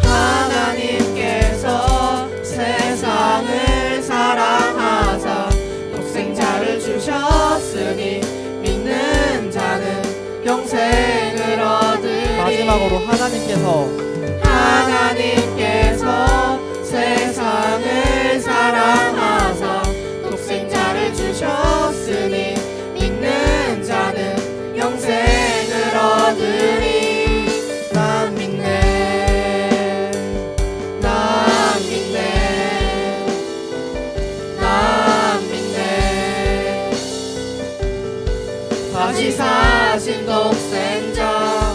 하나님께서 세상을 사랑하사 독생자를 주셨으니 믿는 자는 영생을 얻으리. 마지막으로 하나님께서 세상을 사랑하사 독생자를 주셨으니 믿는 자는 영생을 얻으리. 난 믿네, 난 믿네, 난 믿네. 다시 사신 독생자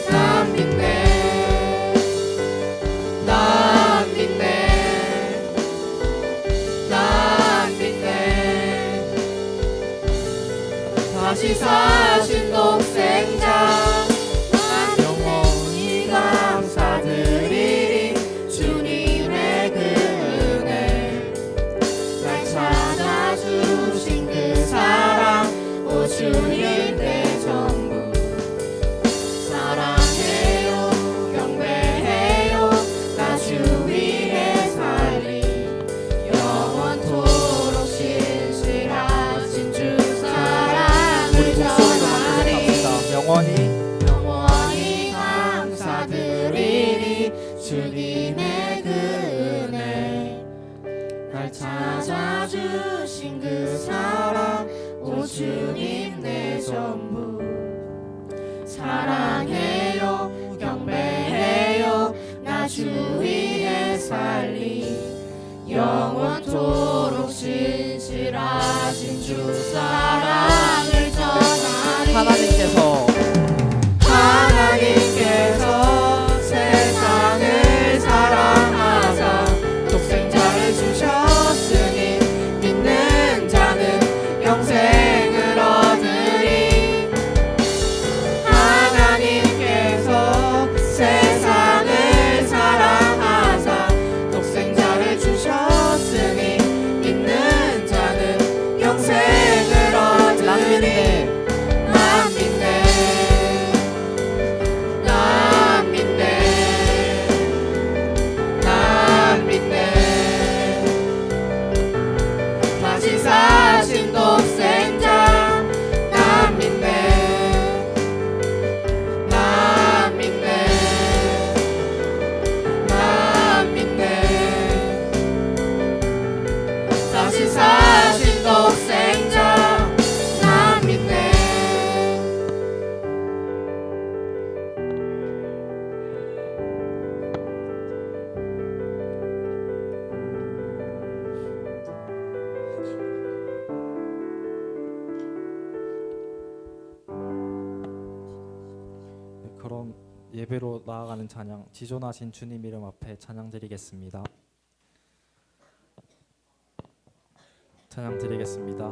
난 믿네, 난 믿네, 난 믿네. 다시 사신 독생자 난 영원히 감사드리리. 주님의 그 은혜 날 찾아주신 그 사랑 오 주님 내 전부 사랑해요 경배해요 나 주 위에 살리 영원토록 신실하신 주 사랑을 전하리. 영원히 감사드리리. 주님의 그 은혜 날 찾아주신 그 사랑 오 주님 내 전부 사랑해요 경배해요 나 주 위에 살리 영원토록 신실하신 주 사랑을 전하리. 하나님께서 세상을 사랑하사 독생자를 주셨으니 믿는 자는 영생을 얻으리. 하나님께서 세상을 사랑하사 독생자를 주셨으니 믿는 자는 영생을 얻으리. 난 믿네, 난 믿네, 난 믿네. 다시 사신 독생자 난 믿네, 난 믿네, 난 믿네. 다시 사신 독생자 난 믿네. 그럼 예배로 나아가는 찬양, 지존하신 주님 이름 앞에 찬양 드리겠습니다. 찬양 드리겠습니다.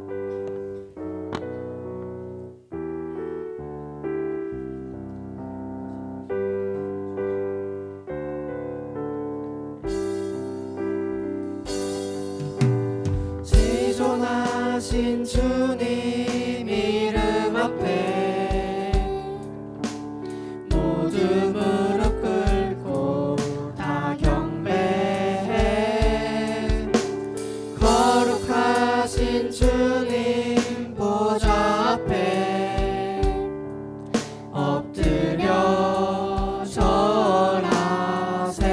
지존하신 주님 이름 앞에 모두 무릎 꿇고 다 경배해. 거룩하신 주님 보좌 앞에 엎드려 절하세.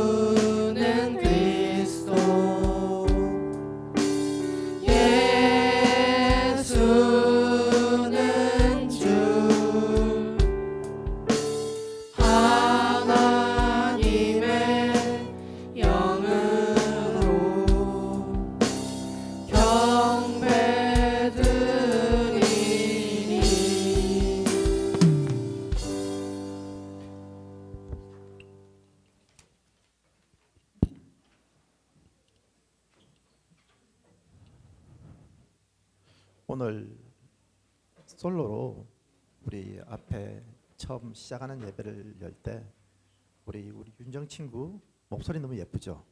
예수는 그리스도 예수는 주 하나님의 영으로 경배드리니. 오늘 솔로로 우리 앞에 처음 시작하는 예배를 열 때 우리 윤정 친구 목소리 너무 예쁘죠?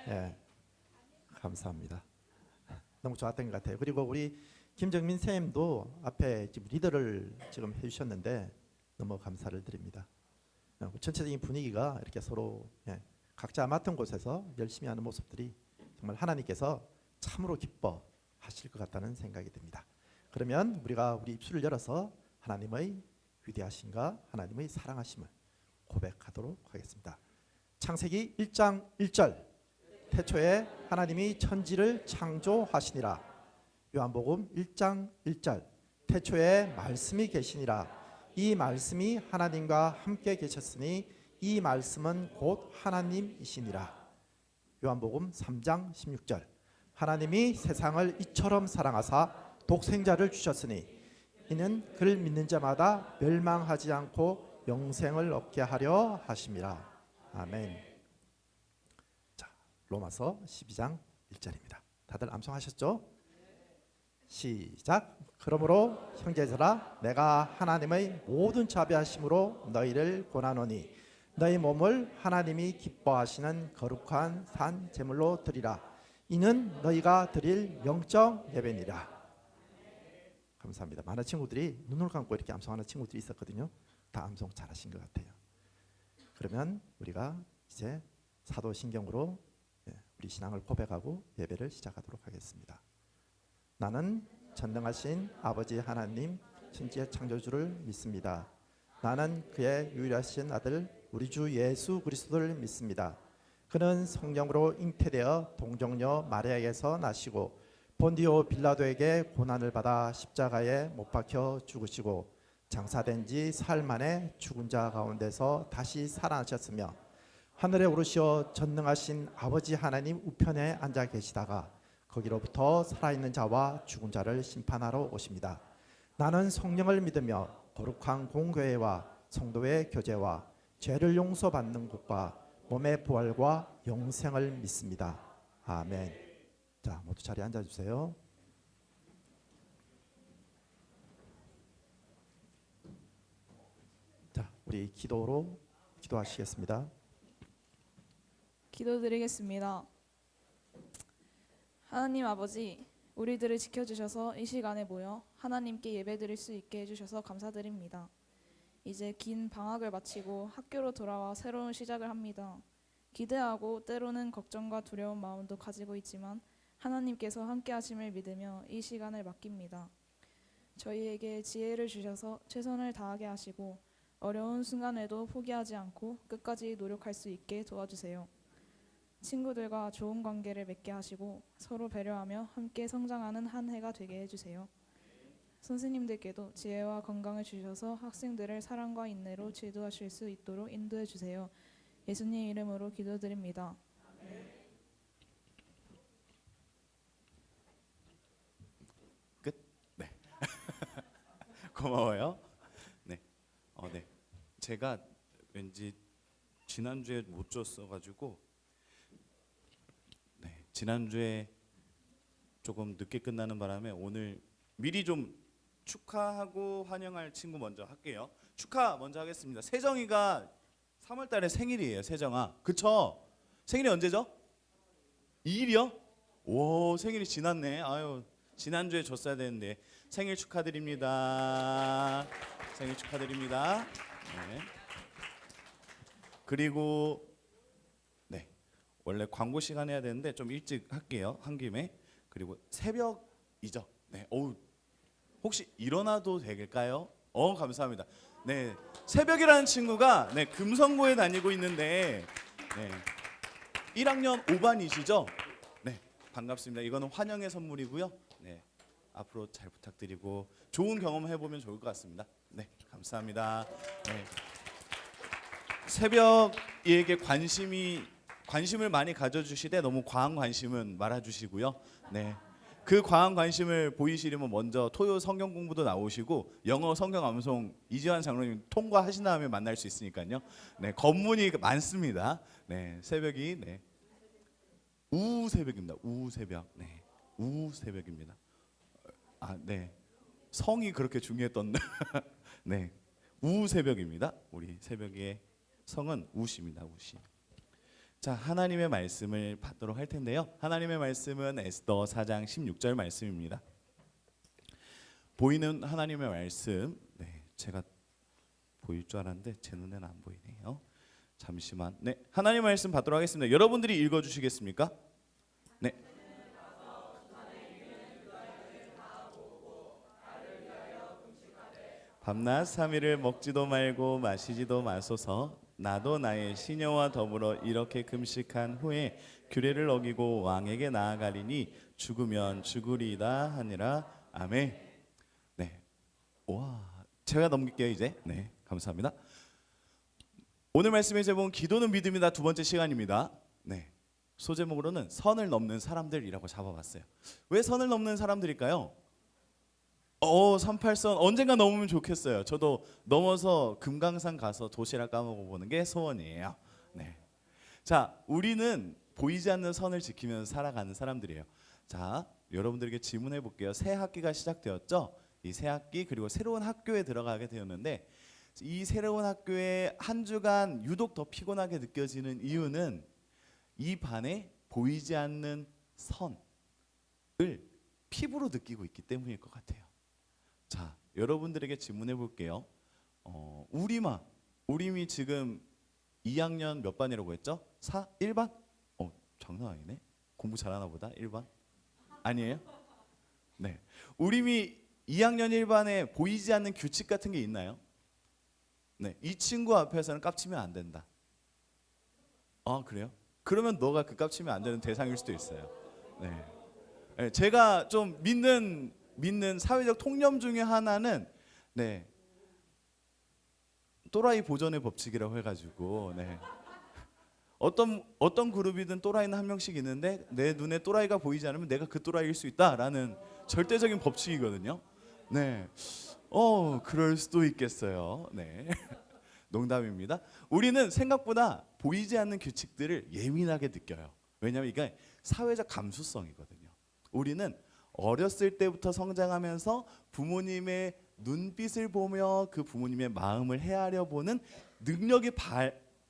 예, 감사합니다. 너무 좋았던 것 같아요. 그리고 우리 김정민 선생님도 앞에 지금 리더를 지금 해주셨는데 너무 감사를 드립니다. 전체적인 분위기가 이렇게 서로 각자 맡은 곳에서 열심히 하는 모습들이 정말 하나님께서 참으로 기뻐하실 것 같다는 생각이 듭니다. 그러면 우리가 우리 입술을 열어서 하나님의 위대하심과 하나님의 사랑하심을 고백하도록 하겠습니다. 창세기 1장 1절 태초에 하나님이 천지를 창조하시니라. 요한복음 1장 1절 태초에 말씀이 계시니라. 이 말씀이 하나님과 함께 계셨으니 이 말씀은 곧 하나님이시니라. 요한복음 3장 16절 하나님이 세상을 이처럼 사랑하사 독생자를 주셨으니 이는 그를 믿는 자마다 멸망하지 않고 영생을 얻게 하려 하심이라. 아멘. 자, 로마서 12장 1절입니다. 다들 암송하셨죠? 시작. 그러므로 형제들아 내가 하나님의 모든 자비하심으로 너희를 권하노니 너희 몸을 하나님이 기뻐하시는 거룩한 산 제물로 드리라. 이는 너희가 드릴 영적 예배니라. 감사합니다. 많은 친구들이 눈을 감고 이렇게 암송하는 친구들이 있었거든요. 다 암송 잘하신 것 같아요. 그러면 우리가 이제 사도신경으로 우리 신앙을 고백하고 예배를 시작하도록 하겠습니다. 나는 전능하신 아버지 하나님 천지의 창조주를 믿습니다. 나는 그의 유일하신 아들 우리 주 예수 그리스도를 믿습니다. 그는 성령으로 잉태되어 동정녀 마리아에게서 나시고 본디오 빌라도에게 고난을 받아 십자가에 못 박혀 죽으시고 장사된 지 사흘 만에 죽은 자 가운데서 다시 살아나셨으며 하늘에 오르시어 전능하신 아버지 하나님 우편에 앉아 계시다가 거기로부터 살아있는 자와 죽은 자를 심판하러 오십니다. 나는 성령을 믿으며 거룩한 공교회와 성도의 교제와 죄를 용서받는 것과 몸의 부활과 영생을 믿습니다. 아멘. 자, 모두 자리에 앉아주세요. 자, 우리 기도로 기도하시겠습니다. 기도드리겠습니다. 하나님 아버지, 우리들을 지켜주셔서 이 시간에 모여 하나님께 예배드릴 수 있게 해주셔서 감사드립니다. 이제 긴 방학을 마치고 학교로 돌아와 새로운 시작을 합니다. 기대하고 때로는 걱정과 두려운 마음도 가지고 있지만 하나님께서 함께 하심을 믿으며 이 시간을 맡깁니다. 저희에게 지혜를 주셔서 최선을 다하게 하시고 어려운 순간에도 포기하지 않고 끝까지 노력할 수 있게 도와주세요. 친구들과 좋은 관계를 맺게 하시고 서로 배려하며 함께 성장하는 한 해가 되게 해주세요. 선생님들께도 지혜와 건강을 주셔서 학생들을 사랑과 인내로 지도하실 수 있도록 인도해 주세요. 예수님 이름으로 기도드립니다. 끝? 네. 고마워요. 네. 네. 제가 왠지 지난주에 못 줬어가지고 지난주에 조금 늦게 끝나는 바람에 오늘 미리 좀 축하하고 환영할 친구 먼저 할게요. 축하 먼저 하겠습니다. 세정이가 3월 달에 생일이에요. 세정아. 그쵸? 생일이 언제죠? 2일이요? 오, 생일이 지났네. 아유, 지난주에 줬어야 되는데. 생일 축하드립니다. 생일 축하드립니다. 네. 그리고 원래 광고 시간 해야 되는데 좀 일찍 할게요. 한 김에. 그리고 새벽이죠. 네. 혹시 일어나도 될까요? 감사합니다. 네. 새벽이라는 친구가 금성고에 다니고 있는데 1학년 5반이시죠? 네. 반갑습니다. 이거는 환영의 선물이고요. 네. 앞으로 잘 부탁드리고 좋은 경험 해보면 좋을 것 같습니다. 네. 감사합니다. 네. 새벽에게 관심을 많이 가져주시되 너무 과한 관심은 말아주시고요. 네, 그 과한 관심을 보이시려면 먼저 토요 성경 공부도 나오시고 영어 성경 암송 이지환 장로님 통과하신 다음에 만날 수 있으니까요. 네, 검문이 많습니다. 네, 새벽이 우우 새벽입니다. 우우 새벽. 네, 우우 새벽입니다. 네, 성이 그렇게 중요했던. 네, 우우 새벽입니다. 우리 새벽의 성은 우시입니다. 우시. 자, 하나님의 말씀을 받도록 할 텐데요. 하나님의 말씀은 에스더 4장 16절 말씀입니다. 보이는 하나님의 말씀, 네, 제가 보일 줄 알았는데 제 눈에는 안 보이네요. 잠시만. 네, 하나님 말씀 받도록 하겠습니다. 여러분들이 읽어주시겠습니까? 네. 밤낮 3일을 먹지도 말고 마시지도 마소서. 나도 나의 시녀와 더불어 이렇게 금식한 후에 규례를 어기고 왕에게 나아가리니 죽으면 죽으리이다 하니라. 아멘. 네. 와, 제가 넘길게요 이제. 네, 감사합니다. 오늘 말씀의 제목은 기도는 믿음이다 두 번째 시간입니다. 네. 소제목으로는 선을 넘는 사람들이라고 잡아봤어요. 왜 선을 넘는 사람들일까요? 38선 언젠가 넘으면 좋겠어요. 저도 넘어서 금강산 가서 도시락 까먹어 보는 게 소원이에요. 네. 자, 우리는 보이지 않는 선을 지키면서 살아가는 사람들이에요. 자, 여러분들에게 질문해 볼게요. 새 학기가 시작되었죠? 이 새 학기 그리고 새로운 학교에 들어가게 되었는데 이 새로운 학교에 한 주간 유독 더 피곤하게 느껴지는 이유는 이 반에 보이지 않는 선을 피부로 느끼고 있기 때문일 것 같아요. 자, 여러분들에게 질문해 볼게요. 우림이 지금 2학년 몇 반이라고 했죠? 1반? 장난 아니네. 공부 잘하나 보다. 1반? 아니에요? 네. 우림이 2학년 1반에 보이지 않는 규칙 같은 게 있나요? 네. 이 친구 앞에서는 깝치면 안 된다. 그래요? 그러면 너가 그 깝치면 안 되는 대상일 수도 있어요. 네. 네, 제가 좀 믿는 사회적 통념 중에 하나는 네, 또라이 보존의 법칙이라고 해가지고 네. 어떤 그룹이든 또라이는 한 명씩 있는데 내 눈에 또라이가 보이지 않으면 내가 그 또라이일 수 있다라는 절대적인 법칙이거든요. 네, 그럴 수도 있겠어요. 네, 농담입니다. 우리는 생각보다 보이지 않는 규칙들을 예민하게 느껴요. 왜냐하면 이게 사회적 감수성이거든요. 우리는 어렸을 때부터 성장하면서 부모님의 눈빛을 보며 그 부모님의 마음을 헤아려 보는 능력이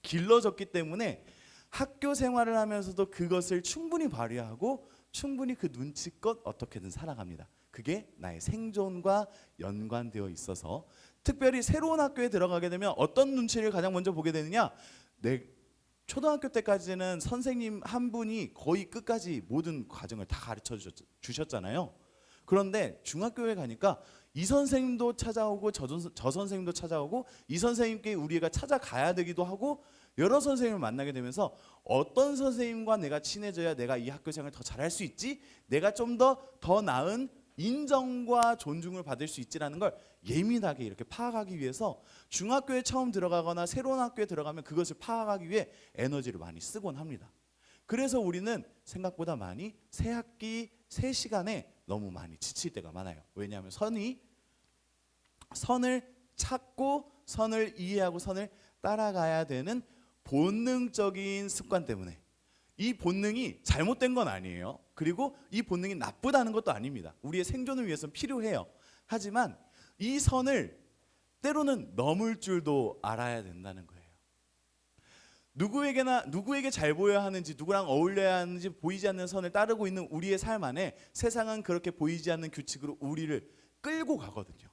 길러졌기 때문에 학교 생활을 하면서도 그것을 충분히 발휘하고 충분히 그 눈치껏 어떻게든 살아갑니다. 그게 나의 생존과 연관되어 있어서 특별히 새로운 학교에 들어가게 되면 어떤 눈치를 가장 먼저 보게 되느냐? 초등학교 때까지는 선생님 한 분이 거의 끝까지 모든 과정을 다 가르쳐 주셨잖아요. 그런데 중학교에 가니까 이 선생님도 찾아오고 저 선생님도 찾아오고 이 선생님께 우리 애가 찾아가야 되기도 하고 여러 선생님을 만나게 되면서 어떤 선생님과 내가 친해져야 내가 이 학교 생활을 더 잘할 수 있지? 내가 좀 더 나은 인정과 존중을 받을 수 있지라는 걸 예민하게 이렇게 파악하기 위해서 중학교에 처음 들어가거나 새로운 학교에 들어가면 그것을 파악하기 위해 에너지를 많이 쓰곤 합니다. 그래서 우리는 생각보다 많이 새 학기 새 시간에 너무 많이 지칠 때가 많아요. 왜냐하면 선을 찾고 선을 이해하고 선을 따라가야 되는 본능적인 습관 때문에 이 본능이 잘못된 건 아니에요. 그리고 이 본능이 나쁘다는 것도 아닙니다. 우리의 생존을 위해서는 필요해요. 하지만 이 선을 때로는 넘을 줄도 알아야 된다는 거예요. 누구에게 잘 보여야 하는지 누구랑 어울려야 하는지 보이지 않는 선을 따르고 있는 우리의 삶 안에 세상은 그렇게 보이지 않는 규칙으로 우리를 끌고 가거든요.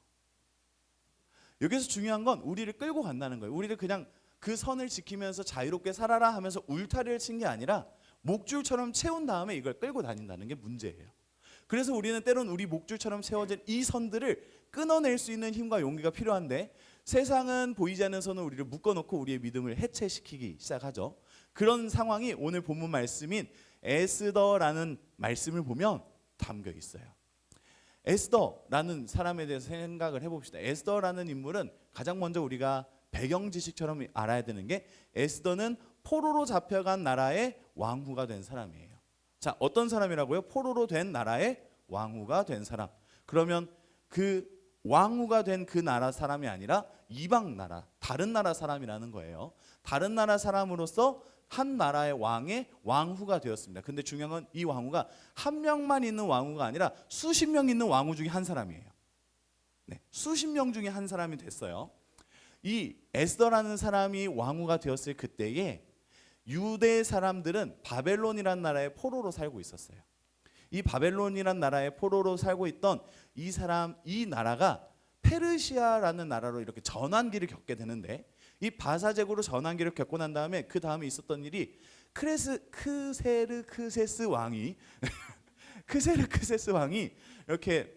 여기서 중요한 건 우리를 끌고 간다는 거예요. 우리를 그냥 그 선을 지키면서 자유롭게 살아라 하면서 울타리를 친 게 아니라 목줄처럼 채운 다음에 이걸 끌고 다닌다는 게 문제예요. 그래서 우리는 때론 우리 목줄처럼 세워진 이 선들을 끊어낼 수 있는 힘과 용기가 필요한데 세상은 보이지 않는 선을 우리를 묶어놓고 우리의 믿음을 해체시키기 시작하죠. 그런 상황이 오늘 본문 말씀인 에스더라는 말씀을 보면 담겨 있어요. 에스더라는 사람에 대해서 생각을 해봅시다. 에스더라는 인물은 가장 먼저 우리가 배경 지식처럼 알아야 되는 게 에스더는 포로로 잡혀간 나라의 왕후가 된 사람이에요. 자, 어떤 사람이라고요? 포로로 된 나라의 왕후가 된 사람. 그러면 그 왕후가 된 그 나라 사람이 아니라 이방 나라, 다른 나라 사람이라는 거예요. 다른 나라 사람으로서 한 나라의 왕의 왕후가 되었습니다. 근데 중요한 건 이 왕후가 한 명만 있는 왕후가 아니라 수십 명 있는 왕후 중에 한 사람이에요. 네, 수십 명 중에 한 사람이 됐어요. 이 에스더라는 사람이 왕후가 되었을 그때에 유대 사람들은 바벨론이라는 나라의 포로로 살고 있었어요. 이 바벨론이란 나라의 포로로 살고 있던 이 나라가 페르시아라는 나라로 이렇게 전환기를 겪게 되는데, 이 바사 제국으로 전환기를 겪고 난 다음에 그 다음에 있었던 일이 크세르크세스 왕이 크세르크세스 왕이 이렇게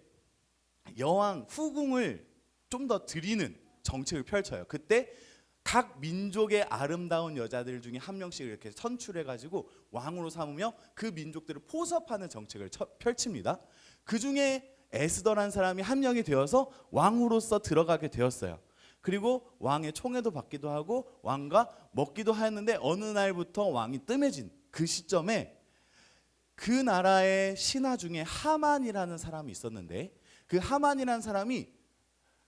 여왕 후궁을 좀 더 드리는 정책을 펼쳐요. 그때 각 민족의 아름다운 여자들 중에 한 명씩 이렇게 선출해 가지고 왕으로 삼으며 그 민족들을 포섭하는 정책을 펼칩니다. 그 중에 에스더란 사람이 한 명이 되어서 왕으로서 들어가게 되었어요. 그리고 왕의 총애도 받기도 하고 왕과 먹기도 하였는데, 어느 날부터 왕이 뜸해진 그 시점에 그 나라의 신하 중에 하만이라는 사람이 있었는데, 그 하만이라는 사람이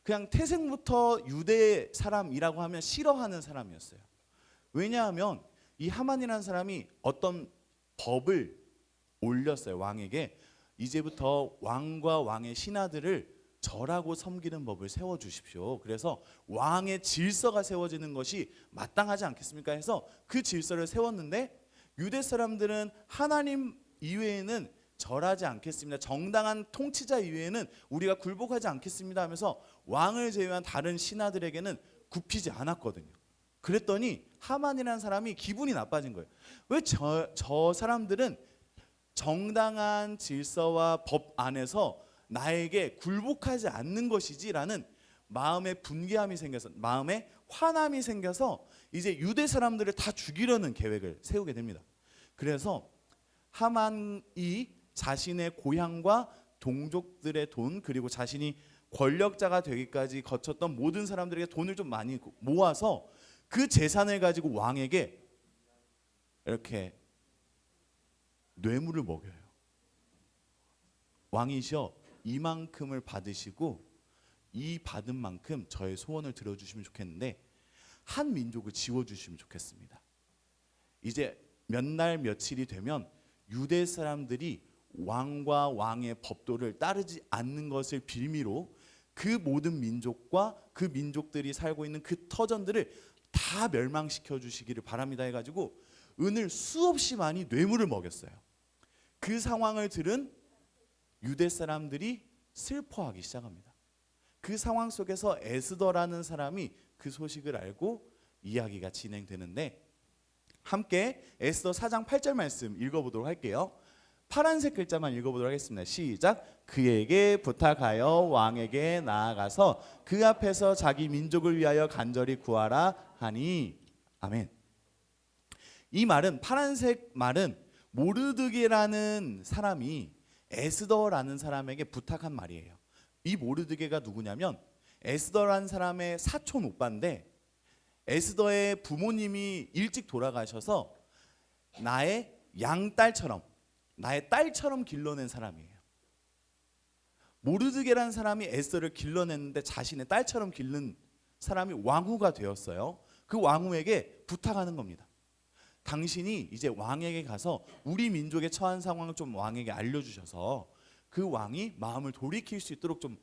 그냥 태생부터 유대 사람이라고 하면 싫어하는 사람이었어요. 왜냐하면 이 하만이라는 사람이 어떤 법을 올렸어요. 왕에게 이제부터 왕과 왕의 신하들을 절하고 섬기는 법을 세워주십시오. 그래서 왕의 질서가 세워지는 것이 마땅하지 않겠습니까 해서 그 질서를 세웠는데, 유대 사람들은 하나님 이외에는 절하지 않겠습니다, 정당한 통치자 이외에는 우리가 굴복하지 않겠습니다 하면서 왕을 제외한 다른 신하들에게는 굽히지 않았거든요. 그랬더니 하만이라는 사람이 기분이 나빠진 거예요. 왜 저 사람들은 정당한 질서와 법 안에서 나에게 굴복하지 않는 것이지라는 마음의 분개함이 생겨서, 마음의 화남이 생겨서 이제 유대 사람들을 다 죽이려는 계획을 세우게 됩니다. 그래서 하만이 자신의 고향과 동족들의 돈, 그리고 자신이 권력자가 되기까지 거쳤던 모든 사람들에게 돈을 좀 많이 모아서 그 재산을 가지고 왕에게 이렇게 뇌물을 먹여요. 왕이시여, 이만큼을 받으시고 이 받은 만큼 저의 소원을 들어주시면 좋겠는데 한 민족을 지워주시면 좋겠습니다. 이제 몇 날 며칠이 되면 유대 사람들이 왕과 왕의 법도를 따르지 않는 것을 빌미로 그 모든 민족과 그 민족들이 살고 있는 그 터전들을 다 멸망시켜 주시기를 바랍니다 해가지고 은을 수없이 많이 뇌물을 먹였어요. 그 상황을 들은 유대 사람들이 슬퍼하기 시작합니다. 그 상황 속에서 에스더라는 사람이 그 소식을 알고 이야기가 진행되는데, 함께 에스더 4장 8절 말씀 읽어보도록 할게요. 파란색 글자만 읽어보도록 하겠습니다. 시작. 그에게 부탁하여 왕에게 나아가서 그 앞에서 자기 민족을 위하여 간절히 구하라 하니. 아멘. 이 말은, 파란색 말은 모르드게라는 사람이 에스더라는 사람에게 부탁한 말이에요. 이 모르드게가 누구냐면 에스더라는 사람의 사촌 오빠인데, 에스더의 부모님이 일찍 돌아가셔서 나의 양딸처럼, 나의 딸처럼 길러낸 사람이에요. 모르드게라는 사람이 에스더를 길러냈는데 자신의 딸처럼 기른 사람이 왕후가 되었어요. 그 왕후에게 부탁하는 겁니다. 당신이 이제 왕에게 가서 우리 민족의 처한 상황을 좀 왕에게 알려주셔서 그 왕이 마음을 돌이킬 수 있도록 좀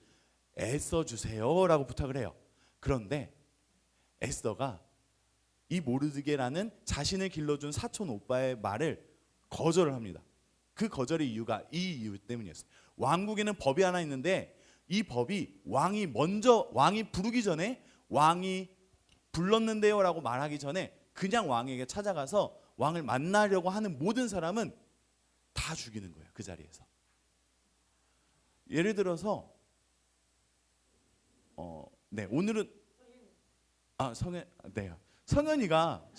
애써 주세요 라고 부탁을 해요. 그런데 에스더가 이 모르드게라는 자신을 길러준 사촌 오빠의 말을 거절을 합니다. 그 거절의 이유가 이 이유 때문이었어요. 왕국에는 법이 하나 있는데 이 법이 왕이 부르기 전에, 왕이 불렀는데요 라고 말하기 전에 그냥 왕에게 찾아가서 왕을 만나려고 하는 모든 사람은 다 죽이는 거예요. 그 자리에서. 예를 들어서 오늘은 성현이가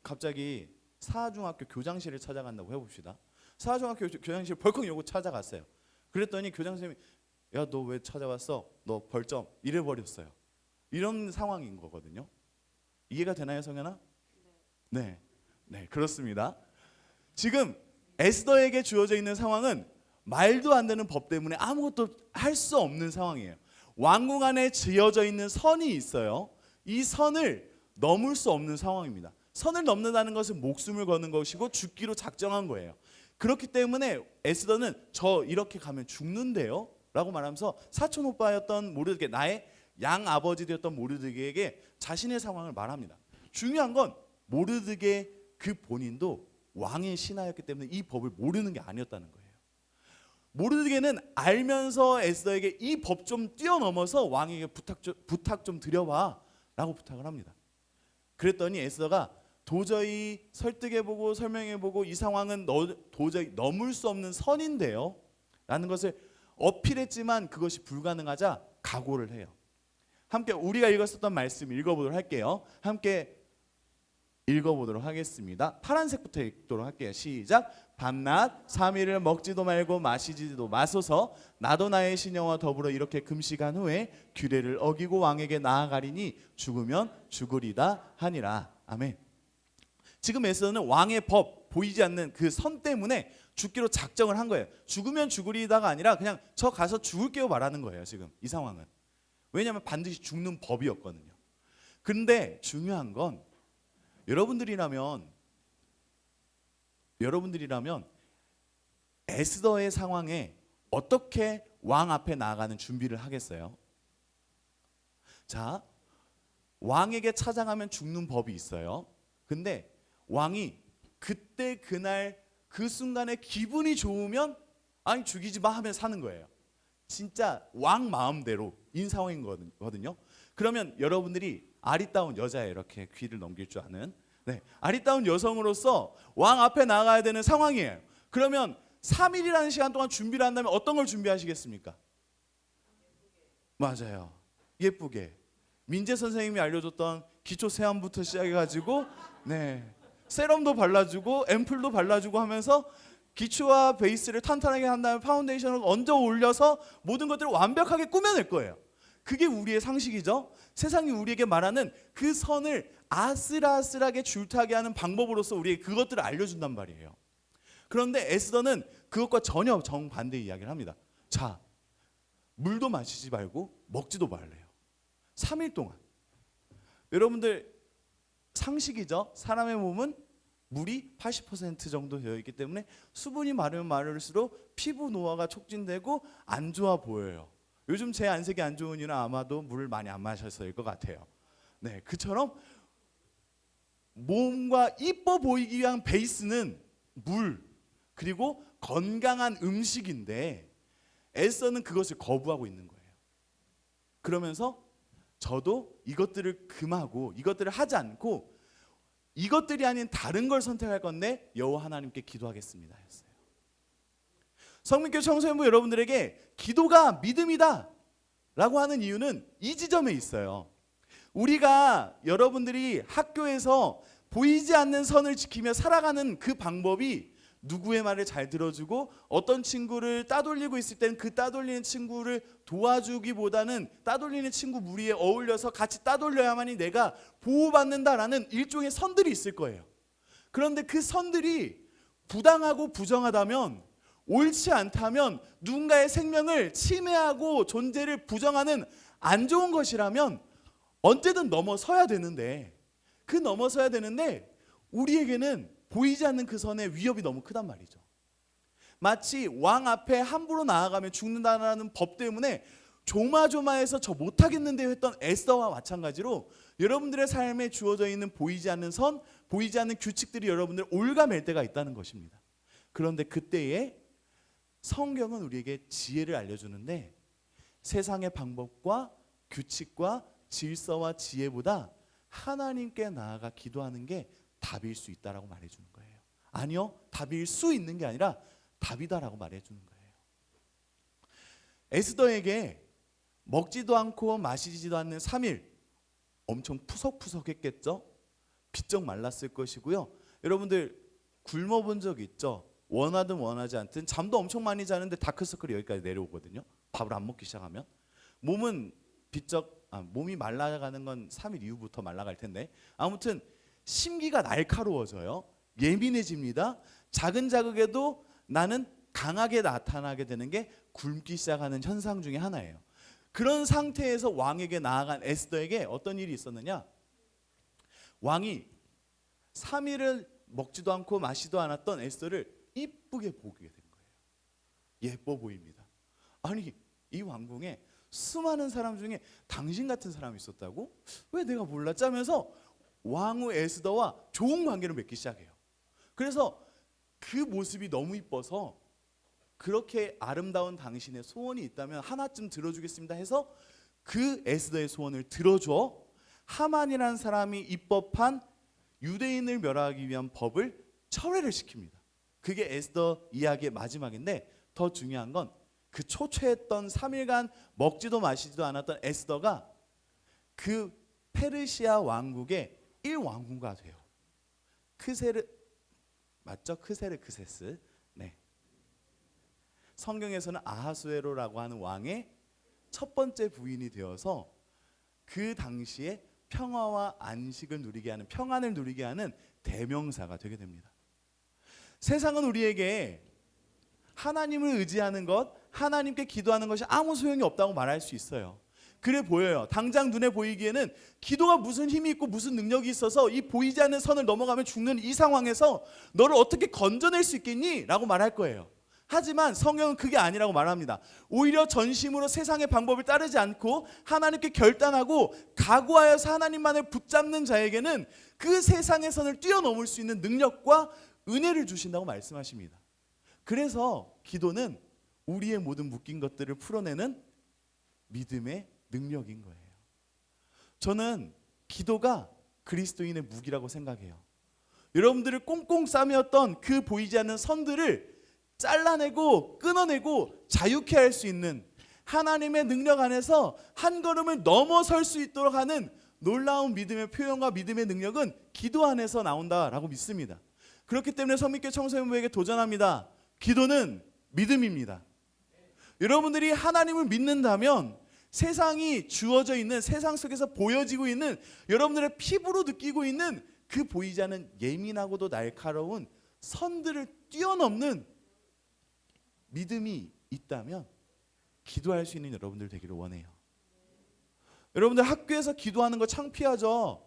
갑자기 사중학교 교장실을 찾아간다고 해봅시다. 사중학교 교장실 벌컥 열고 찾아갔어요. 그랬더니 교장선생님이 야, 너 왜 찾아왔어? 너 벌점 이래버렸어요. 이런 상황인 거거든요. 이해가 되나요, 성현아? 네, 그렇습니다. 지금 에스더에게 주어져 있는 상황은 말도 안 되는 법 때문에 아무것도 할 수 없는 상황이에요. 왕궁 안에 지어져 있는 선이 있어요. 이 선을 넘을 수 없는 상황입니다. 선을 넘는다는 것은 목숨을 거는 것이고 죽기로 작정한 거예요. 그렇기 때문에 에스더는 저 이렇게 가면 죽는데요 라고 말하면서 사촌 오빠였던 모르드게, 나의 양 아버지 되었던 모르드게에게 자신의 상황을 말합니다. 중요한 건 모르드게 그 본인도 왕의 신하였기 때문에 이 법을 모르는 게 아니었다는 거예요. 모르게는 알면서 에스더에게 이 법 좀 뛰어넘어서 왕에게 부탁 좀 드려봐 라고 부탁을 합니다. 그랬더니 에스더가 도저히 설득해보고 설명해보고 이 상황은 도저히 넘을 수 없는 선인데요 라는 것을 어필했지만 그것이 불가능하자 각오를 해요. 함께 우리가 읽었었던 말씀 읽어보도록 할게요. 함께 읽어보도록 하겠습니다. 파란색부터 읽도록 할게요. 시작. 밤낮 3일을 먹지도 말고 마시지도 마소서. 나도 나의 신령과 더불어 이렇게 금식한 후에 규례를 어기고 왕에게 나아가리니 죽으면 죽으리다 하니라. 아멘. 지금 에스더는 왕의 법 보이지 않는 그 선 때문에 죽기로 작정을 한 거예요. 죽으면 죽으리다가 아니라 그냥 저 가서 죽을게요 말하는 거예요. 지금 이 상황은. 왜냐하면 반드시 죽는 법이었거든요. 그런데 중요한 건 여러분들이라면 에스더의 상황에 어떻게 왕 앞에 나아가는 준비를 하겠어요? 자, 왕에게 찾아가면 죽는 법이 있어요. 근데 왕이 그때 그날 그 순간에 기분이 좋으면 아니 죽이지 마 하면 사는 거예요. 진짜 왕 마음대로인 상황인 거거든요. 그러면 여러분들이 아리따운 여자에 이렇게 귀를 넘길 줄 아는 아리따운 여성으로서 왕 앞에 나가야 되는 상황이에요. 그러면 3일이라는 시간 동안 준비를 한다면 어떤 걸 준비하시겠습니까? 맞아요. 예쁘게. 민재 선생님이 알려줬던 기초 세안부터 시작해가지고 세럼도 발라주고 앰플도 발라주고 하면서 기초와 베이스를 탄탄하게 한 다음에 파운데이션을 얹어 올려서 모든 것들을 완벽하게 꾸며낼 거예요. 그게 우리의 상식이죠. 세상이 우리에게 말하는 그 선을 아슬아슬하게 줄타게 하는 방법으로서 우리에게 그것들을 알려준단 말이에요. 그런데 에스더는 그것과 전혀 정반대 이야기를 합니다. 자, 물도 마시지 말고 먹지도 말래요. 3일 동안. 여러분들 상식이죠. 사람의 몸은 물이 80% 정도 되어 있기 때문에 수분이 많으면 많을수록 피부 노화가 촉진되고 안 좋아 보여요. 요즘 제 안색이 안 좋은 이유는 아마도 물을 많이 안 마셔서일 것 같아요. 그처럼 몸과 이뻐 보이기 위한 베이스는 물 그리고 건강한 음식인데 에스더는 그것을 거부하고 있는 거예요. 그러면서 저도 이것들을 금하고 이것들을 하지 않고 이것들이 아닌 다른 걸 선택할 건데 여호와 하나님께 기도하겠습니다 했어요. 성민교회 청소년부 여러분들에게 기도가 믿음이다 라고 하는 이유는 이 지점에 있어요. 우리가 여러분들이 학교에서 보이지 않는 선을 지키며 살아가는 그 방법이 누구의 말을 잘 들어주고 어떤 친구를 따돌리고 있을 때는 그 따돌리는 친구를 도와주기보다는 따돌리는 친구 무리에 어울려서 같이 따돌려야만이 내가 보호받는다라는 일종의 선들이 있을 거예요. 그런데 그 선들이 부당하고 부정하다면 옳지 않다면 누군가의 생명을 침해하고 존재를 부정하는 안 좋은 것이라면 언제든 넘어서야 되는데 그 넘어서야 되는데 우리에게는 보이지 않는 그 선의 위협이 너무 크단 말이죠. 마치 왕 앞에 함부로 나아가면 죽는다는 법 때문에 조마조마해서 저 못하겠는데요 했던 에스더와 마찬가지로 여러분들의 삶에 주어져 있는 보이지 않는 선, 보이지 않는 규칙들이 여러분들 올가맬 때가 있다는 것입니다. 그런데 그때에 성경은 우리에게 지혜를 알려주는데 세상의 방법과 규칙과 질서와 지혜보다 하나님께 나아가 기도하는 게 답일 수 있다라고 말해주는 거예요. 아니요, 답일 수 있는 게 아니라 답이다라고 말해주는 거예요. 에스더에게 먹지도 않고 마시지도 않는 3일 엄청 푸석푸석했겠죠. 비쩍 말랐을 것이고요. 여러분들 굶어본 적 있죠? 원하든 원하지 않든 잠도 엄청 많이 자는데 다크서클이 여기까지 내려오거든요. 밥을 안 먹기 시작하면 몸은 몸이 말라가는 건 3일 이후부터 말라갈 텐데 아무튼 심기가 날카로워져요. 예민해집니다. 작은 자극에도 나는 강하게 나타나게 되는 게 굶기 시작하는 현상 중에 하나예요. 그런 상태에서 왕에게 나아간 에스더에게 어떤 일이 있었느냐? 왕이 3일을 먹지도 않고 마시지도 않았던 에스더를 이쁘게 보게 된 거예요. 예뻐 보입니다. 아니 이 왕궁에 수많은 사람 중에 당신 같은 사람이 있었다고? 왜 내가 몰랐지? 하면서 왕후 에스더와 좋은 관계를 맺기 시작해요. 그래서 그 모습이 너무 이뻐서 그렇게 아름다운 당신의 소원이 있다면 하나쯤 들어주겠습니다 해서 그 에스더의 소원을 들어줘 하만이라는 사람이 입법한 유대인을 멸하기 위한 법을 철회를 시킵니다. 그게 에스더 이야기의 마지막인데 더 중요한 건 그 초췌했던 3일간 먹지도 마시지도 않았던 에스더가 그 페르시아 왕국의 1왕후가 돼요. 맞죠? 크세르크세스. 네. 성경에서는 아하수에로라고 하는 왕의 첫 번째 부인이 되어서 그 당시에 평화와 안식을 누리게 하는, 평안을 누리게 하는 대명사가 되게 됩니다. 세상은 우리에게 하나님을 의지하는 것, 하나님께 기도하는 것이 아무 소용이 없다고 말할 수 있어요. 그래 보여요. 당장 눈에 보이기에는 기도가 무슨 힘이 있고 무슨 능력이 있어서 이 보이지 않는 선을 넘어가면 죽는 이 상황에서 너를 어떻게 건져낼 수 있겠니? 라고 말할 거예요. 하지만 성경은 그게 아니라고 말합니다. 오히려 전심으로 세상의 방법을 따르지 않고 하나님께 결단하고 각오하여서 하나님만을 붙잡는 자에게는 그 세상의 선을 뛰어넘을 수 있는 능력과 은혜를 주신다고 말씀하십니다. 그래서 기도는 우리의 모든 묶인 것들을 풀어내는 믿음의 능력인 거예요. 저는 기도가 그리스도인의 무기라고 생각해요. 여러분들을 꽁꽁 싸매었던 그 보이지 않는 선들을 잘라내고 끊어내고 자유케 할 수 있는 하나님의 능력 안에서 한 걸음을 넘어설 수 있도록 하는 놀라운 믿음의 표현과 믿음의 능력은 기도 안에서 나온다라고 믿습니다. 그렇기 때문에 성민교회 청소년부에게 도전합니다. 기도는 믿음입니다. 여러분들이 하나님을 믿는다면 세상이 주어져 있는, 세상 속에서 보여지고 있는, 여러분들의 피부로 느끼고 있는 그 보이지 않는 예민하고도 날카로운 선들을 뛰어넘는 믿음이 있다면 기도할 수 있는 여러분들 되기를 원해요. 여러분들 학교에서 기도하는 거 창피하죠?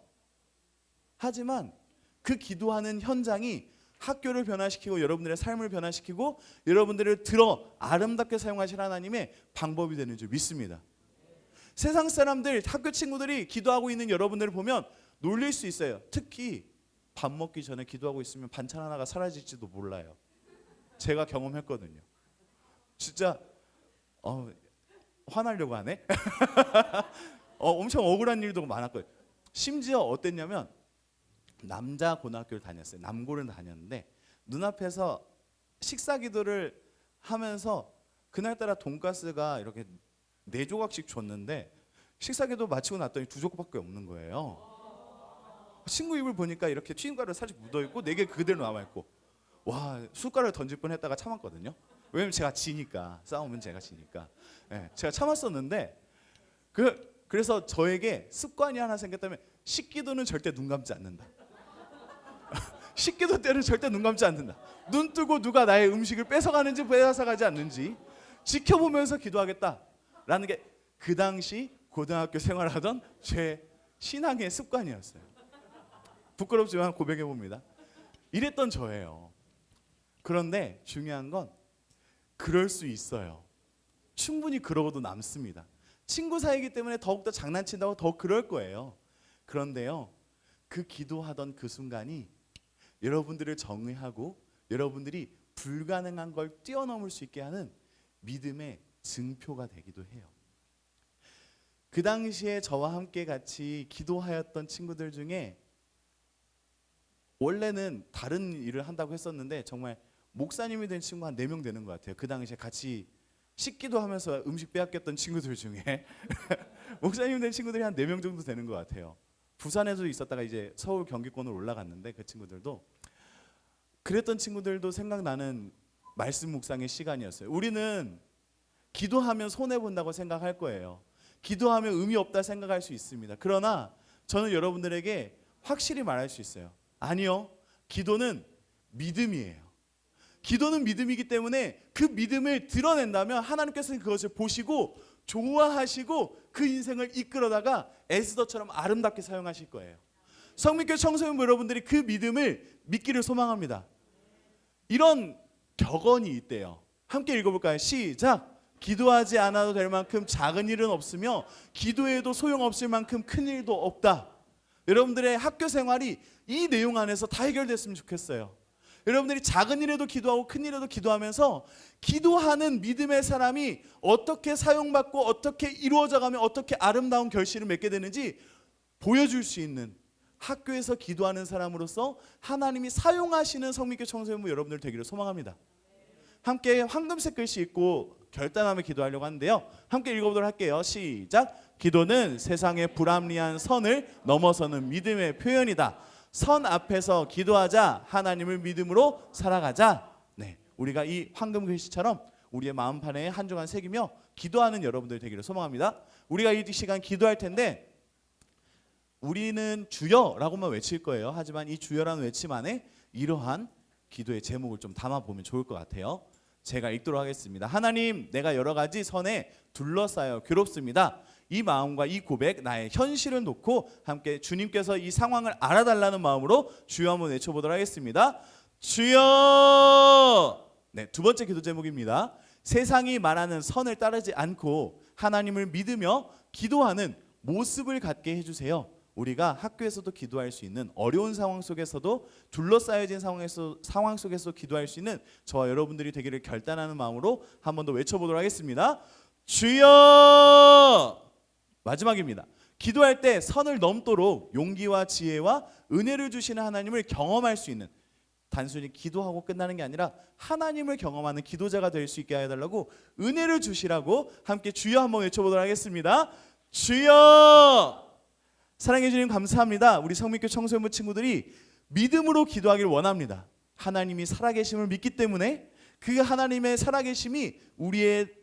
하지만 그 기도하는 현장이 학교를 변화시키고 여러분들의 삶을 변화시키고 여러분들을 들어 아름답게 사용하실 하나님의 방법이 되는 줄 믿습니다. 세상 사람들, 학교 친구들이 기도하고 있는 여러분들을 보면 놀릴 수 있어요. 특히 밥 먹기 전에 기도하고 있으면 반찬 하나가 사라질지도 몰라요. 제가 경험했거든요. 진짜 화나려고 하네. 엄청 억울한 일도 많았거든요. 심지어 어땠냐면 남자 고등학교를 다녔어요. 남고를 다녔는데 눈앞에서 식사 기도를 하면서 그날따라 돈가스가 이렇게 4조각씩 줬는데 식사 기도 마치고 났더니 2조각밖에 없는 거예요. 친구 입을 보니까 이렇게 튀김가루 살짝 묻어있고 4개 그대로 남아있고, 와, 숟가락을 던질 뻔했다가 참았거든요. 왜냐면 제가 지니까, 싸우면 제가 지니까. 네, 제가 참았었는데 그래서 저에게 습관이 하나 생겼다면 식기도는 절대 눈 감지 않는다. 식기도 때는 절대 눈 감지 않는다. 눈 뜨고 누가 나의 음식을 뺏어가는지 빼앗아가지 않는지 지켜보면서 기도하겠다라는 게 그 당시 고등학교 생활하던 제 신앙의 습관이었어요. 부끄럽지만 고백해봅니다. 이랬던 저예요. 그런데 중요한 건 그럴 수 있어요. 충분히 그러고도 남습니다. 친구 사이이기 때문에 더욱더 장난친다고 더 그럴 거예요. 그런데요, 그 기도하던 그 순간이 여러분들을 정의하고 여러분들이 불가능한 걸 뛰어넘을 수 있게 하는 믿음의 증표가 되기도 해요. 그 당시에 저와 함께 같이 기도하였던 친구들 중에 원래는 다른 일을 한다고 했었는데 정말 목사님이 된 친구가 한 4명 되는 것 같아요. 그 당시에 같이 식기도 하면서 음식 빼앗겼던 친구들 중에 목사님 된 친구들이 한 4명 정도 되는 것 같아요. 부산에도 있었다가 이제 서울 경기권으로 올라갔는데 그 친구들도 그랬던 친구들도 생각나는 말씀 묵상의 시간이었어요. 우리는 기도하면 손해본다고 생각할 거예요. 기도하면 의미 없다 생각할 수 있습니다. 그러나 저는 여러분들에게 확실히 말할 수 있어요. 아니요, 기도는 믿음이에요. 기도는 믿음이기 때문에 그 믿음을 드러낸다면 하나님께서는 그것을 보시고 좋아하시고 그 인생을 이끌어다가 에스더처럼 아름답게 사용하실 거예요. 성민교회 청소년 여러분들이 그 믿음을 믿기를 소망합니다. 이런 격언이 있대요. 함께 읽어볼까요? 시작! 기도하지 않아도 될 만큼 작은 일은 없으며 기도해도 소용없을 만큼 큰 일도 없다. 여러분들의 학교 생활이 이 내용 안에서 다 해결됐으면 좋겠어요. 여러분들이 작은 일에도 기도하고 큰 일에도 기도하면서 기도하는 믿음의 사람이 어떻게 사용받고 어떻게 이루어져가며 어떻게 아름다운 결실을 맺게 되는지 보여줄 수 있는 학교에서 기도하는 사람으로서 하나님이 사용하시는 성민교 청소년부 여러분들 되기를 소망합니다. 함께 황금색 글씨 읽고 결단하며 기도하려고 하는데요. 함께 읽어보도록 할게요. 시작. 기도는 세상의 불합리한 선을 넘어서는 믿음의 표현이다. 선 앞에서 기도하자. 하나님을 믿음으로 살아가자. 네, 우리가 이 황금 글씨처럼 우리의 마음판에 한 주간 새기며 기도하는 여러분들 되기를 소망합니다. 우리가 이 시간 기도할 텐데 우리는 주여라고만 외칠 거예요. 하지만 이 주여라는 외침 안에 이러한 기도의 제목을 좀 담아보면 좋을 것 같아요. 제가 읽도록 하겠습니다. 하나님, 내가 여러 가지 선에 둘러싸여 괴롭습니다. 이 마음과 이 고백, 나의 현실을 놓고 함께 주님께서 이 상황을 알아달라는 마음으로 주여 한번 외쳐보도록 하겠습니다. 주여! 네, 두 번째 기도 제목입니다. 세상이 말하는 선을 따르지 않고 하나님을 믿으며 기도하는 모습을 갖게 해주세요. 우리가 학교에서도 기도할 수 있는 어려운 상황 속에서도 둘러싸여진 상황 속에서 기도할 수 있는 저와 여러분들이 되기를 결단하는 마음으로 한 번 더 외쳐보도록 하겠습니다. 주여! 마지막입니다. 기도할 때 선을 넘도록 용기와 지혜와 은혜를 주시는 하나님을 경험할 수 있는, 단순히 기도하고 끝나는 게 아니라 하나님을 경험하는 기도자가 될 수 있게 해달라고 은혜를 주시라고 함께 주여 한번 외쳐보도록 하겠습니다. 주여! 사랑해 주님 감사합니다. 우리 성민교 청소년부 친구들이 믿음으로 기도하기를 원합니다. 하나님이 살아계심을 믿기 때문에 그 하나님의 살아계심이 우리의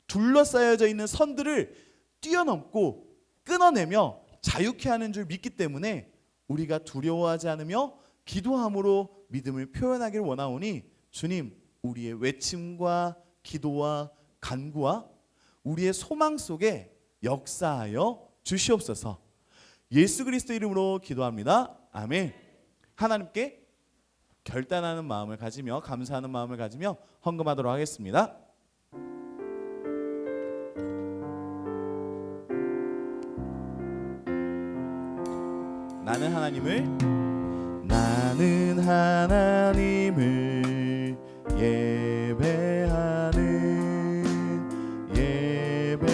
둘러싸여져 있는 선들을 뛰어넘고 끊어내며 자유케 하는 줄 믿기 때문에 우리가 두려워하지 않으며 기도함으로 믿음을 표현하기를 원하오니 주님, 우리의 외침과 기도와 간구와 우리의 소망 속에 역사하여 주시옵소서. 예수 그리스도 이름으로 기도합니다. 아멘. 하나님께 결단하는 마음을 가지며 감사하는 마음을 가지며 헌금하도록 하겠습니다. 나는 하나님을 예배하는 예배사입니다.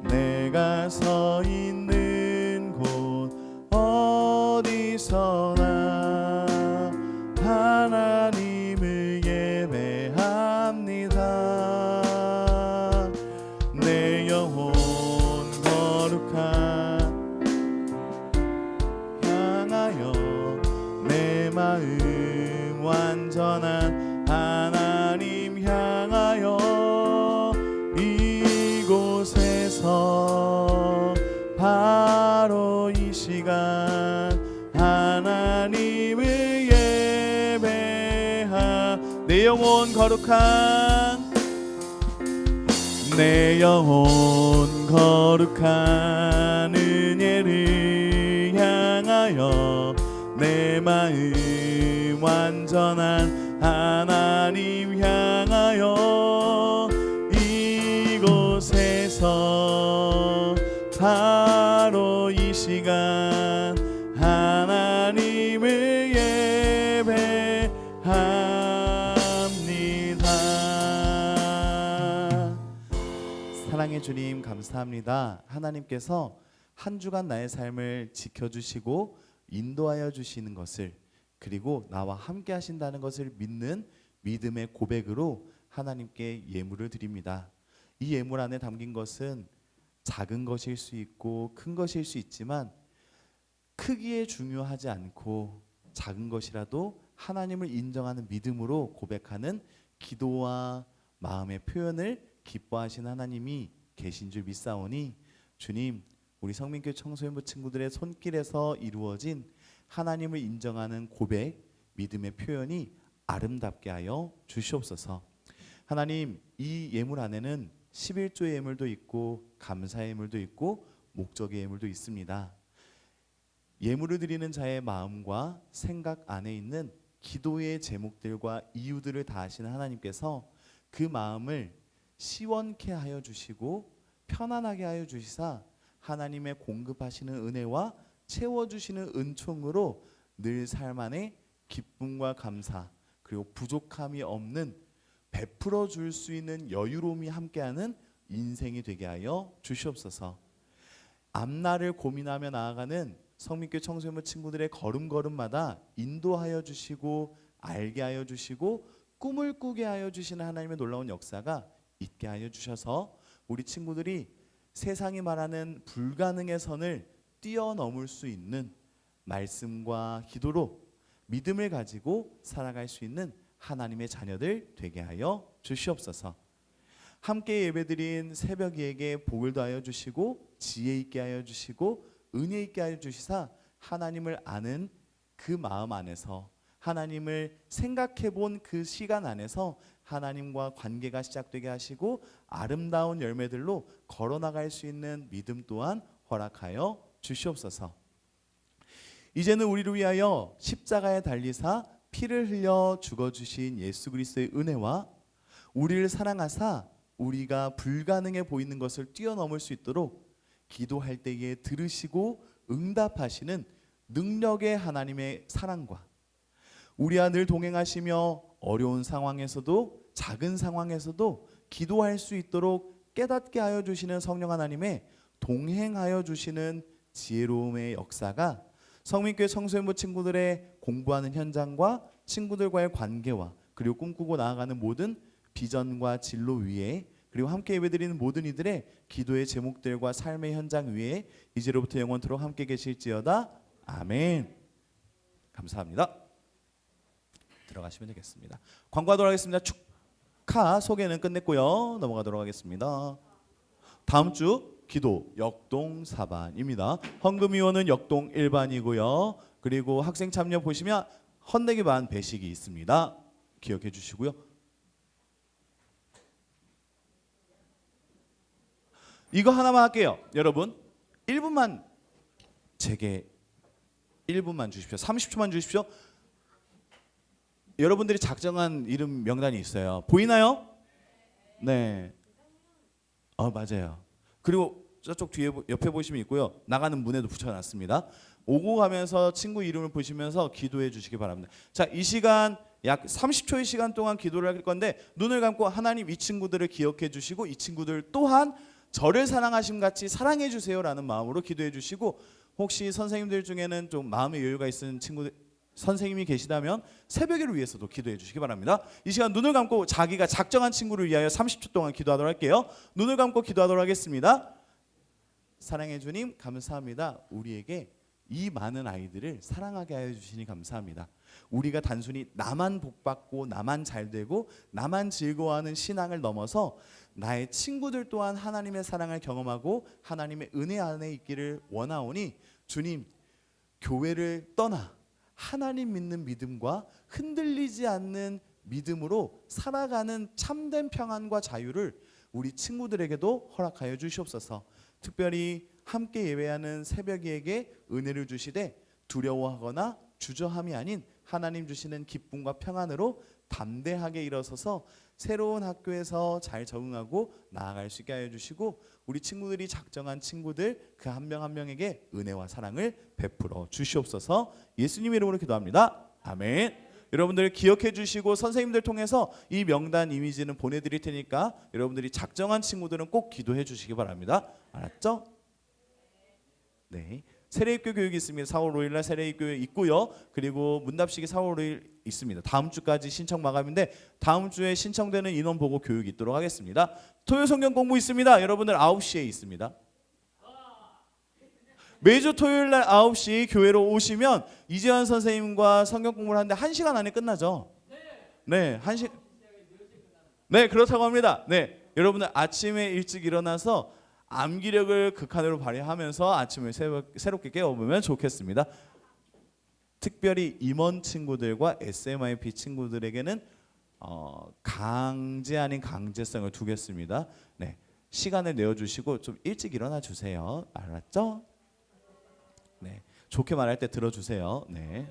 내가 서 있는 곳 어디서나 하나님을 예배합니다. 내 영혼 거룩한 향하여 내 마음 완전한 하나님 향하여 이곳에서 바로 이 시간 하나님을 예배하. 내 영혼 거룩한 은혜를 향하여 내 마음 완전한 하나님 향하여 이곳에서 바로 이 시간 하나님을 예배합니다. 사랑해 주님 감사합니다. 하나님께서 한 주간 나의 삶을 지켜주시고 인도하여 주시는 것을, 그리고 나와 함께 하신다는 것을 믿는 믿음의 고백으로 하나님께 예물을 드립니다. 이 예물 안에 담긴 것은 작은 것일 수 있고 큰 것일 수 있지만 크기에 중요하지 않고 작은 것이라도 하나님을 인정하는 믿음으로 고백하는 기도와 마음의 표현을 기뻐하시는 하나님이 계신 줄 믿사오니 주님, 우리 성민교 청소년부 친구들의 손길에서 이루어진 하나님을 인정하는 고백, 믿음의 표현이 아름답게 하여 주시옵소서. 하나님, 이 예물 안에는 11조의 예물도 있고 감사의 예물도 있고 목적의 예물도 있습니다. 예물을 드리는 자의 마음과 생각 안에 있는 기도의 제목들과 이유들을 다 아시는 하나님께서 그 마음을 시원케 하여 주시고 편안하게 하여 주시사 하나님의 공급하시는 은혜와 채워주시는 은총으로 늘 삶 안에 기쁨과 감사 그리고 부족함이 없는 베풀어 줄 수 있는 여유로움이 함께하는 인생이 되게 하여 주시옵소서. 앞날을 고민하며 나아가는 성민교회 청소년부 친구들의 걸음걸음마다 인도하여 주시고 알게 하여 주시고 꿈을 꾸게 하여 주시는 하나님의 놀라운 역사가 있게 하여 주셔서 우리 친구들이 세상이 말하는 불가능의 선을 뛰어넘을 수 있는 말씀과 기도로 믿음을 가지고 살아갈 수 있는 하나님의 자녀들 되게 하여 주시옵소서. 함께 예배드린 새벽이에게 복을 더하여 주시고 지혜 있게 하여 주시고 은혜 있게 하여 주시사 하나님을 아는 그 마음 안에서 하나님을 생각해 본 그 시간 안에서 하나님과 관계가 시작되게 하시고 아름다운 열매들로 걸어나갈 수 있는 믿음 또한 허락하여 주시옵소서. 이제는 우리를 위하여 십자가에 달리사 피를 흘려 죽어주신 예수 그리스도의 은혜와 우리를 사랑하사 우리가 불가능해 보이는 것을 뛰어넘을 수 있도록 기도할 때에 들으시고 응답하시는 능력의 하나님의 사랑과 우리와 늘 동행하시며 어려운 상황에서도 작은 상황에서도 기도할 수 있도록 깨닫게 하여 주시는 성령 하나님의 동행하여 주시는 지혜로움의 역사가 성민교회 청소년부 친구들의 공부하는 현장과 친구들과의 관계와 그리고 꿈꾸고 나아가는 모든 비전과 진로 위에 그리고 함께 예배드리는 모든 이들의 기도의 제목들과 삶의 현장 위에 이제로부터 영원토록 함께 계실지어다. 아멘. 감사합니다. 들어가시면 되겠습니다. 광고하도록 하겠습니다. 축하 소개는 끝냈고요. 넘어가도록 하겠습니다. 다음 주 기도 역동 4반입니다. 헌금위원은 역동 1반이고요. 그리고 학생 참여 보시면 헌내기 반 배식이 있습니다. 기억해 주시고요. 이거 하나만 할게요. 여러분 1분만 제게 1분만 주십시오. 30초만 주십시오. 여러분들이 작정한 이름 명단이 있어요. 보이나요? 네. 맞아요. 그리고 저쪽 뒤에 옆에 보시면 있고요. 나가는 문에도 붙여놨습니다. 오고 가면서 친구 이름을 보시면서 기도해 주시기 바랍니다. 자, 이 시간 약 30초의 시간 동안 기도를 할 건데 눈을 감고 하나님 이 친구들을 기억해 주시고 이 친구들 또한 저를 사랑하심 같이 사랑해 주세요라는 마음으로 기도해 주시고 혹시 선생님들 중에는 좀 마음의 여유가 있는 친구들 선생님이 계시다면 새벽을 위해서도 기도해 주시기 바랍니다. 이 시간 눈을 감고 자기가 작정한 친구를 위하여 30초 동안 기도하도록 할게요. 눈을 감고 기도하도록 하겠습니다. 사랑해 주님 감사합니다. 우리에게 이 많은 아이들을 사랑하게 하여 주시니 감사합니다. 우리가 단순히 나만 복받고 나만 잘되고 나만 즐거워하는 신앙을 넘어서 나의 친구들 또한 하나님의 사랑을 경험하고 하나님의 은혜 안에 있기를 원하오니 주님 교회를 떠나 하나님 믿는 믿음과 흔들리지 않는 믿음으로 살아가는 참된 평안과 자유를 우리 친구들에게도 허락하여 주시옵소서. 특별히 함께 예배하는 새벽이에게 은혜를 주시되 두려워하거나 주저함이 아닌 하나님 주시는 기쁨과 평안으로 담대하게 일어서서 새로운 학교에서 잘 적응하고 나아갈 수 있게 하여 주시고 우리 친구들이 작정한 친구들 그 한 명 한 명에게 은혜와 사랑을 베풀어 주시옵소서. 예수님 이름으로 기도합니다. 아멘. 여러분들 기억해 주시고 선생님들 통해서 이 명단 이미지는 보내드릴 테니까 여러분들이 작정한 친구들은 꼭 기도해 주시기 바랍니다. 알았죠? 네. 세례입교 교육이 있습니다. 4월 5일 날 세례입교 있고요. 그리고 문답식이 4월 5일 있습니다. 다음 주까지 신청 마감인데 다음 주에 신청되는 인원 보고 교육이 있도록 하겠습니다. 토요 성경 공부 있습니다. 여러분들 9시에 있습니다. 매주 토요일 날 9시 교회로 오시면 이재환 선생님과 성경 공부를 하는데 1시간 안에 끝나죠? 네, 1시. 네, 그렇다고 합니다. 네. 여러분들 아침에 일찍 일어나서 암기력을 극한으로 발휘하면서 아침을 새롭게 깨워보면 좋겠습니다. 특별히 임원 친구들과 SMIP 친구들에게는 강제 아닌 강제성을 두겠습니다. 네, 시간을 내어주시고 좀 일찍 일어나 주세요. 알았죠? 네, 좋게 말할 때 들어주세요. 네,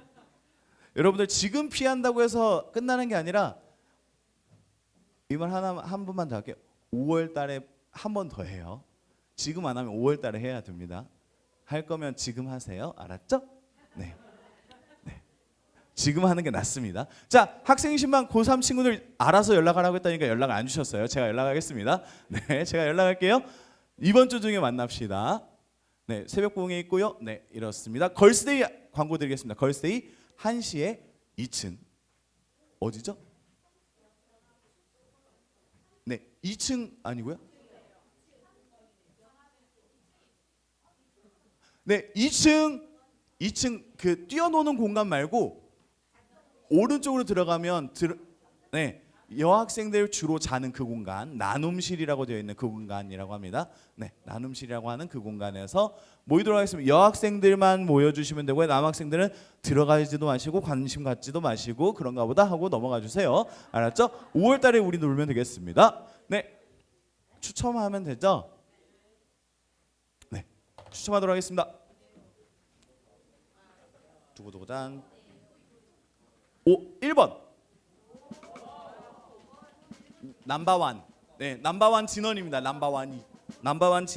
여러분들 지금 피한다고 해서 끝나는 게 아니라 이 말 한 번만 더 할게요. 5월 달에 한 번 더 해요. 지금 안 하면 5월 달에 해야 됩니다. 할 거면 지금 하세요. 알았죠? 네. 지금 하는 게 낫습니다. 자, 학생이신만 고3 친구들 알아서 연락하라고 했다니까 연락 안 주셨어요. 제가 연락하겠습니다. 네, 제가 연락할게요. 이번 주 중에 만납시다. 네, 새벽봉에 있고요. 네, 이렇습니다. 걸스데이 광고 드리겠습니다. 걸스데이 1시에 2층 어디죠? 네, 2층 아니고요. 네, 2층 그 뛰어노는 공간 말고 오른쪽으로 들어가면 네, 여학생들 주로 자는 그 공간, 나눔실이라고 되어 있는 그 공간이라고 합니다. 네, 나눔실이라고 하는 그 공간에서 모이도록 하겠습니다. 여학생들만 모여주시면 되고요. 남학생들은 들어가지도 마시고 관심 갖지도 마시고 그런가 보다 하고 넘어가 주세요. 알았죠? 5월 달에 우리 놀면 되겠습니다. 네, 추첨하면 되죠? 네, 추첨하도록 하겠습니다. 두고두고단 1번 넘버원. 네, 넘버원 진원입니다. 넘버원 진원.